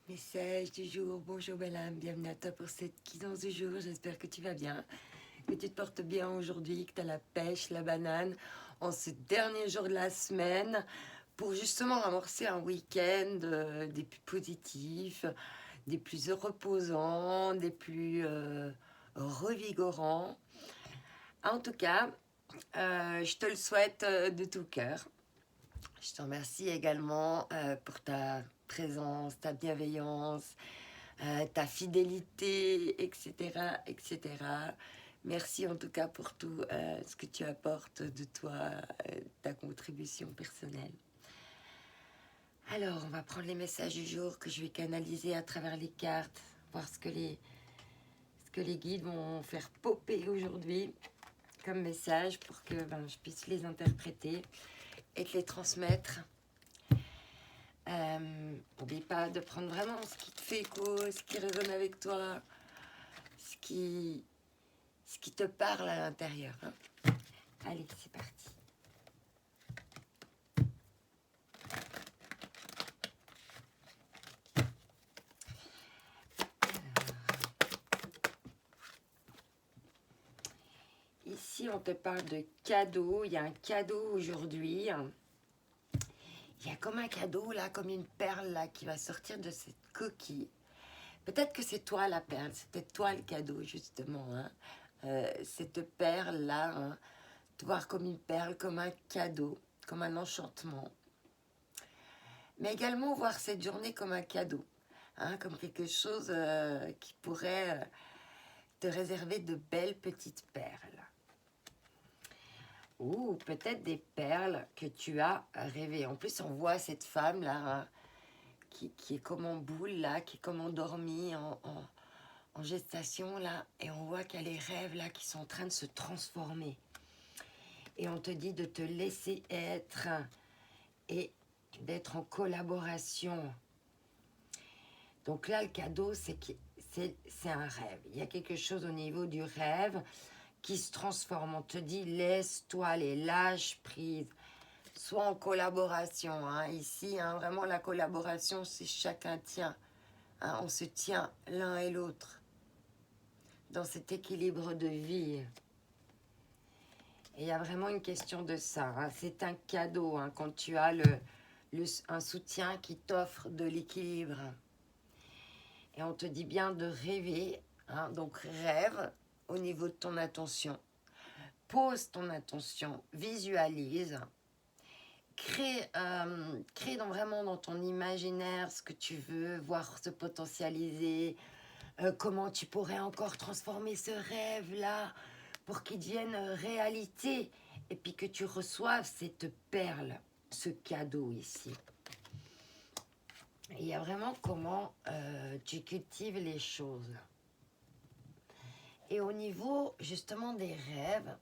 Message du jour, bonjour belle âme, bienvenue à toi pour cette guidance du jour, j'espère que tu vas bien, que tu te portes bien aujourd'hui, que tu as la pêche, la banane, en ce dernier jour de la semaine, pour justement amorcer un week-end des plus positifs, des plus reposants, des plus revigorants. En tout cas, je te le souhaite de tout cœur. Je te remercie également pour ta présence, ta bienveillance, ta fidélité, etc., etc. Merci en tout cas pour tout ce que tu apportes de toi, ta contribution personnelle. Alors, on va prendre les messages du jour que je vais canaliser à travers les cartes, voir ce que les guides vont faire popper aujourd'hui comme message pour que je puisse les interpréter et te les transmettre. N'oublie pas de prendre vraiment ce qui te fait écho, ce qui résonne avec toi, ce qui te parle à l'intérieur. Hein. Allez, c'est parti. Ici, on te parle de cadeau. Il y a un cadeau aujourd'hui. Il y a comme un cadeau, là, comme une perle là, qui va sortir de cette coquille. Peut-être que c'est toi la perle, c'était toi le cadeau, justement. Hein. Cette perle-là, hein, te voir comme une perle, comme un cadeau, comme un enchantement. Mais également voir cette journée comme un cadeau, hein, comme quelque chose qui pourrait te réserver de belles petites perles. Ou peut-être des perles que tu as rêvées. En plus, on voit cette femme là, hein, qui est comme en boule là, qui est comme endormie, en gestation là, et on voit qu'il y a les rêves là qui sont en train de se transformer. Et on te dit de te laisser être et d'être en collaboration. Donc là, le cadeau, c'est un rêve. Il y a quelque chose au niveau du rêve qui se transforme. On te dit, laisse-toi aller, lâche prise. Sois en collaboration. Hein. Ici, hein, vraiment, la collaboration, c'est chacun tient. Hein, on se tient l'un et l'autre dans cet équilibre de vie. Et il y a vraiment une question de ça. Hein. C'est un cadeau hein, quand tu as un soutien qui t'offre de l'équilibre. Et on te dit bien de rêver. Hein. Donc rêve au niveau de ton attention. Pose ton attention, visualise. Crée vraiment dans ton imaginaire ce que tu veux, voir se potentialiser. Comment tu pourrais encore transformer ce rêve-là pour qu'il devienne réalité. Et puis que tu reçoives cette perle, ce cadeau ici. Il y a vraiment comment tu cultives les choses. Et au niveau justement des rêves,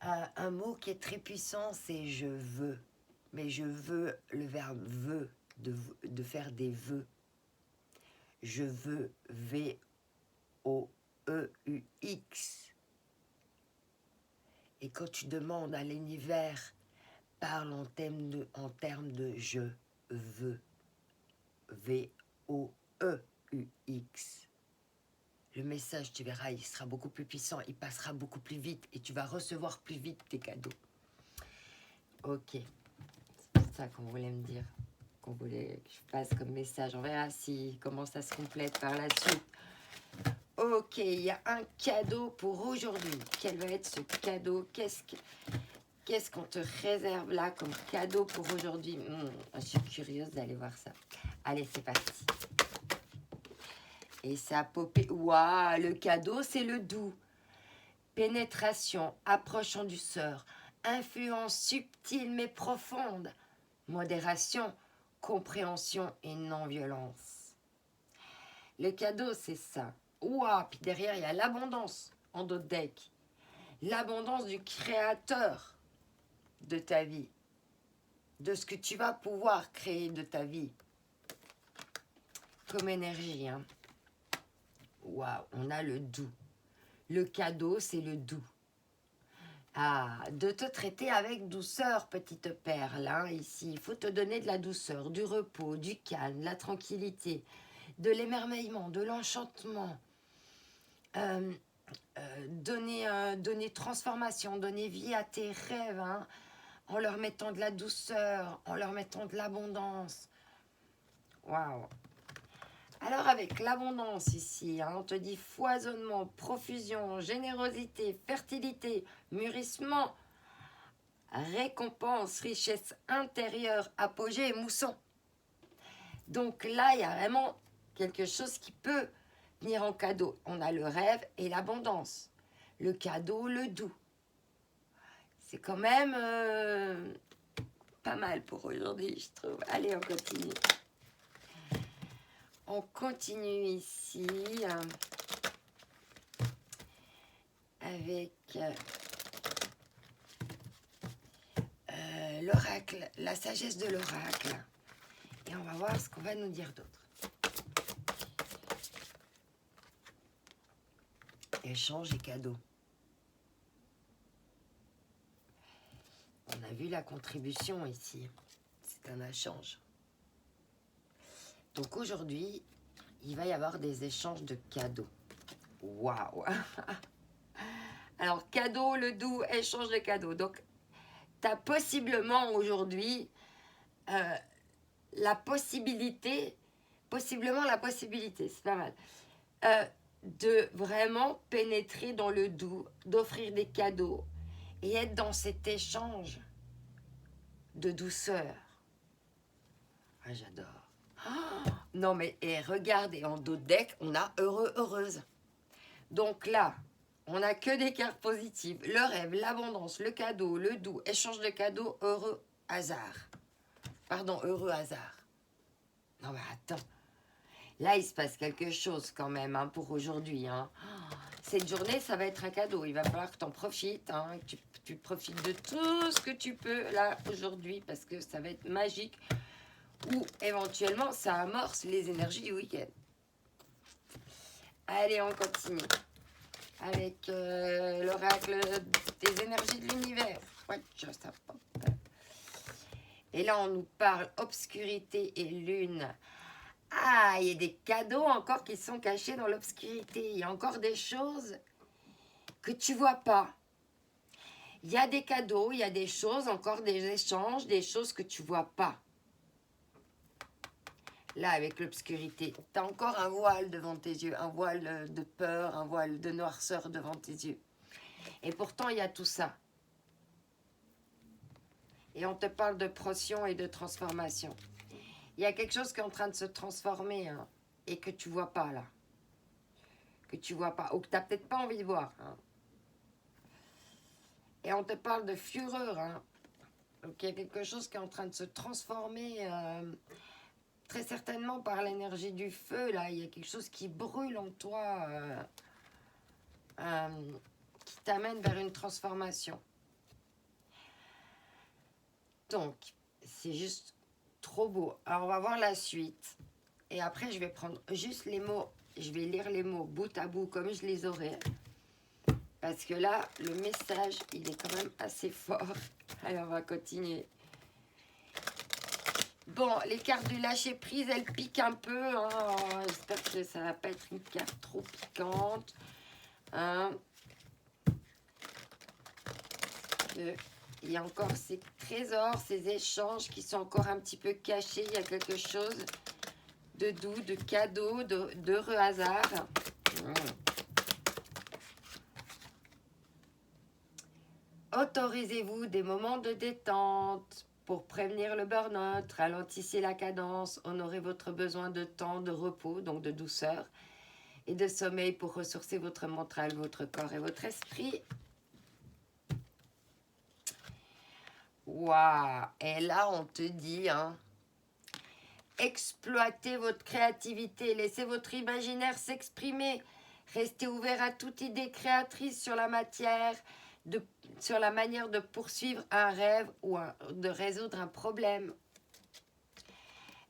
un mot qui est très puissant, c'est je veux. Mais je veux, le verbe veut, de faire des vœux. Je veux, V-O-E-U-X. Et quand tu demandes à l'univers, parle en termes de je veux, V-O-E-U-X. Le message, tu verras, il sera beaucoup plus puissant, il passera beaucoup plus vite et tu vas recevoir plus vite tes cadeaux. Ok, c'est ça qu'on voulait me dire, qu'on voulait que je passe comme message. On verra comment ça se complète par la suite. Ok, il y a un cadeau pour aujourd'hui. Quel va être ce cadeau? Qu'est-ce qu'on te réserve là comme cadeau pour aujourd'hui? Je suis curieuse d'aller voir ça. Allez, c'est parti. Et ça a popé. Waouh, le cadeau, c'est le doux. Pénétration, approche en douceur. Influence subtile mais profonde. Modération, compréhension et non-violence. Le cadeau, c'est ça. Waouh, puis derrière, il y a l'abondance en dos de deck. L'abondance du créateur de ta vie. De ce que tu vas pouvoir créer de ta vie. Comme énergie, hein. Waouh, on a le doux. Le cadeau, c'est le doux. de te traiter avec douceur, petite perle, hein, ici. Il faut te donner de la douceur, du repos, du calme, de la tranquillité, de l'émerveillement, de l'enchantement. Donner transformation, donner vie à tes rêves, hein, en leur mettant de la douceur, en leur mettant de l'abondance. Waouh! Alors avec l'abondance ici, hein, on te dit foisonnement, profusion, générosité, fertilité, mûrissement, récompense, richesse intérieure, apogée et mousson. Donc là, il y a vraiment quelque chose qui peut venir en cadeau. On a le rêve et l'abondance. Le cadeau, le doux. C'est quand même pas mal pour aujourd'hui, je trouve. Allez, on continue. On continue ici avec l'oracle, la sagesse de l'oracle. Et on va voir ce qu'on va nous dire d'autre. Échange et cadeau. On a vu la contribution ici. C'est un échange. Donc aujourd'hui, il va y avoir des échanges de cadeaux. Waouh! Alors, cadeau, le doux, échange de cadeaux. Donc, tu as possiblement aujourd'hui la possibilité, c'est pas mal, de vraiment pénétrer dans le doux, d'offrir des cadeaux et être dans cet échange de douceur. Ah, j'adore. Oh, non, mais et regardez, en dos de deck, on a heureux, heureuse. Donc là, on n'a que des cartes positives. Le rêve, l'abondance, le cadeau, le doux, échange de cadeaux, heureux, hasard. Pardon, heureux hasard. Non, mais attends. Là, il se passe quelque chose quand même hein, pour aujourd'hui. Hein. Cette journée, ça va être un cadeau. Il va falloir que tu en profites. Hein, que tu profites de tout ce que tu peux là aujourd'hui parce que ça va être magique. Ou éventuellement, ça amorce les énergies du week-end. Allez, on continue. Avec l'oracle des énergies de l'univers. Ouais, ça pop. Et là, on nous parle obscurité et lune. Ah, il y a des cadeaux encore qui sont cachés dans l'obscurité. Il y a encore des choses que tu vois pas. Il y a des cadeaux, il y a des choses, encore des échanges, des choses que tu vois pas. Là, avec l'obscurité, tu as encore un voile devant tes yeux, un voile de peur, un voile de noirceur devant tes yeux. Et pourtant, il y a tout ça. Et on te parle de pression et de transformation. Il y a quelque chose qui est en train de se transformer hein, et que tu vois pas là. Que tu vois pas, ou que tu n'as peut-être pas envie de voir. Hein. Et on te parle de fureur. Hein. Donc il y a quelque chose qui est en train de se transformer très certainement par l'énergie du feu. Là, il y a quelque chose qui brûle en toi, qui t'amène vers une transformation. Donc, c'est juste trop beau. Alors, on va voir la suite. Et après, je vais prendre juste les mots. Je vais lire les mots bout à bout comme je les aurai. Parce que là, le message, il est quand même assez fort. Alors, on va continuer. Bon, les cartes du lâcher-prise, elles piquent un peu. Hein. J'espère que ça ne va pas être une carte trop piquante. Hein. Il y a encore ces trésors, ces échanges qui sont encore un petit peu cachés. Il y a quelque chose de doux, de cadeau, d'heureux hasard. Autorisez-vous des moments de détente pour prévenir le burn-out, ralentissez la cadence, honorez votre besoin de temps, de repos, donc de douceur, et de sommeil pour ressourcer votre mental, votre corps et votre esprit. Waouh! Et là, on te dit, hein, exploitez votre créativité, laissez votre imaginaire s'exprimer, restez ouvert à toute idée créatrice sur la matière, sur la manière de poursuivre un rêve ou de résoudre un problème.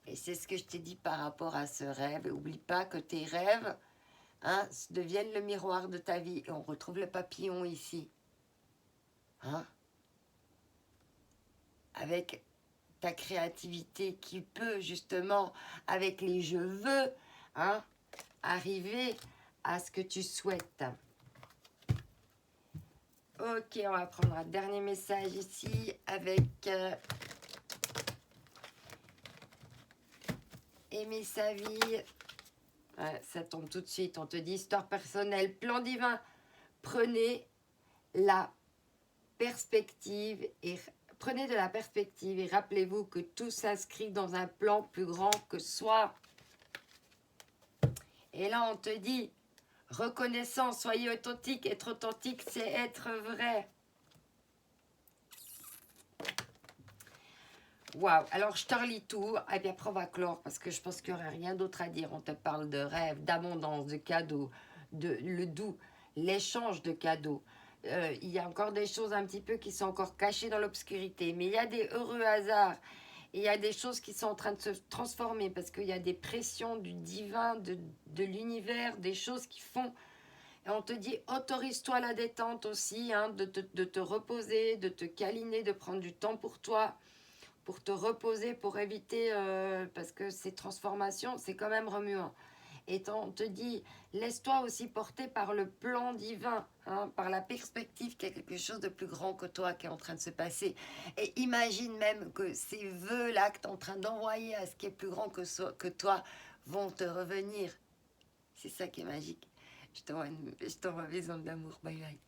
Et c'est ce que je t'ai dit par rapport à ce rêve. N'oublie pas que tes rêves hein, deviennent le miroir de ta vie. Et on retrouve le papillon ici. hein, avec ta créativité qui peut justement, avec les je veux, hein, arriver à ce que tu souhaites. Ok, on va prendre un dernier message ici avec aimer sa vie. Ouais, ça tombe tout de suite, on te dit histoire personnelle, plan divin. Prenez la perspective et prenez de la perspective et rappelez-vous que tout s'inscrit dans un plan plus grand que soi. Et là, on te dit, reconnaissant, soyez authentique. Être authentique, c'est être vrai. Waouh, alors je te relis tout, et puis après on va clore, parce que je pense qu'il n'y aurait rien d'autre à dire. On te parle de rêve, d'abondance, de cadeaux, de le doux, l'échange de cadeaux. Il y a encore des choses un petit peu qui sont encore cachées dans l'obscurité, mais il y a des heureux hasards, et il y a des choses qui sont en train de se transformer, parce qu'il y a des pressions du divin, de l'univers, des choses qui font... Et on te dit, autorise-toi la détente aussi, hein, de te reposer, de te câliner, de prendre du temps pour te reposer, pour éviter, parce que ces transformations, c'est quand même remuant. Et on te dit, laisse-toi aussi porter par le plan divin, hein, par la perspective qu'il y a quelque chose de plus grand que toi qui est en train de se passer. Et imagine même que ces vœux-là que tu es en train d'envoyer à ce qui est plus grand que toi vont te revenir. C'est ça qui est magique. Je t'envoie une maison d'amour. Bye bye.